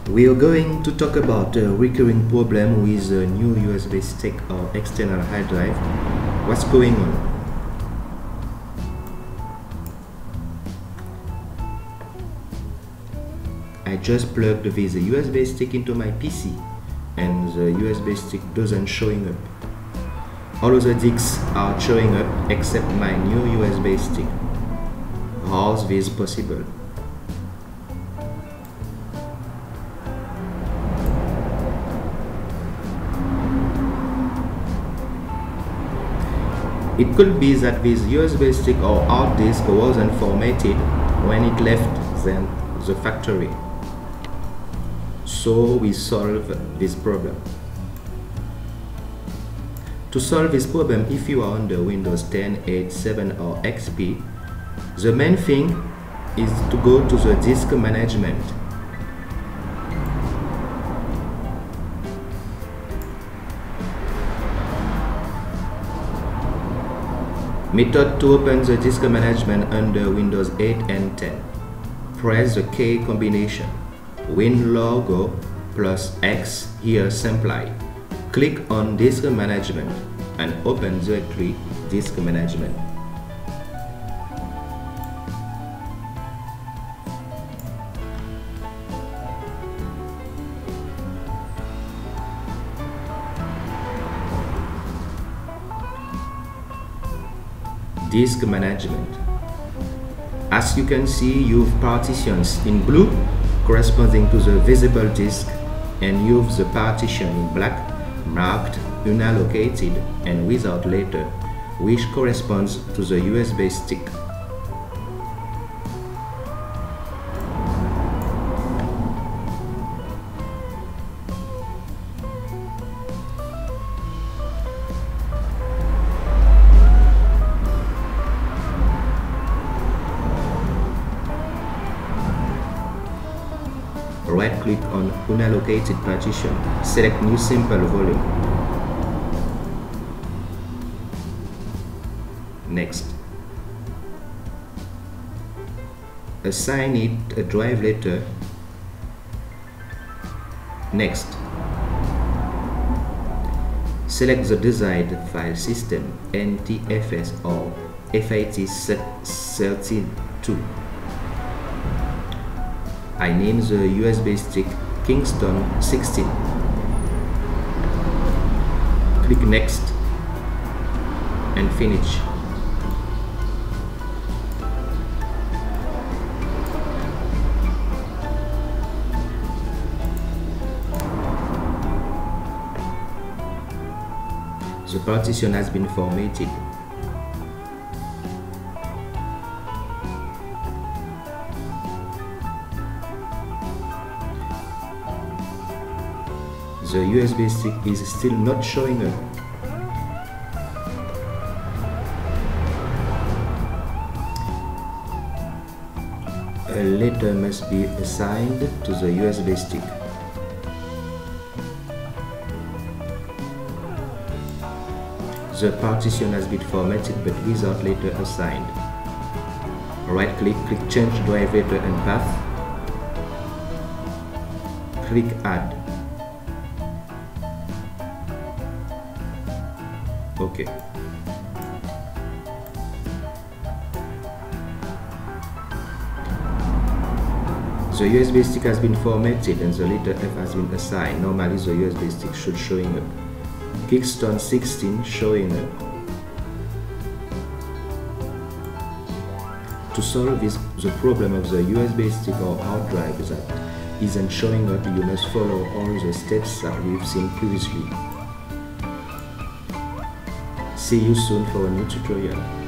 We are going to talk about a recurring problem with a new USB stick or external hard drive. What's going on? I just plugged this USB stick into my PC and the USB stick doesn't showing up. All other disks are showing up except my new USB stick. How is this possible? It could be that this USB stick or hard disk wasn't formatted when it left the factory. So we solve this problem. To solve this problem, if you are under Windows 10, 8, 7 or XP, the main thing is to go to the disk management. Method to open the disk management under Windows 8 and 10. Press the key combination Win logo plus X here simply. Click on disk management and open directly disk management. Disk management. As you can see, you have partitions in blue corresponding to the visible disk, and you have the partition in black marked unallocated and without letter, which corresponds to the USB stick. Right-click on Unallocated Partition. Select New Simple Volume. Next. Assign it a drive letter. Next. Select the desired file system, NTFS or FAT32. I name the USB stick Kingston 16. Click Next and finish. The partition has been formatted. The USB stick is still not showing up. A letter must be assigned to the USB stick. The partition has been formatted but without letter assigned. Right-click, click Change Drive Letter and Path. Click Add. OK. The USB stick has been formatted and the letter F has been assigned. Normally the USB stick should showing up. Kingston 16 showing up. To solve the problem of the USB stick or hard drive that isn't showing up, you must follow all the steps that we've seen previously. See you soon for a new tutorial.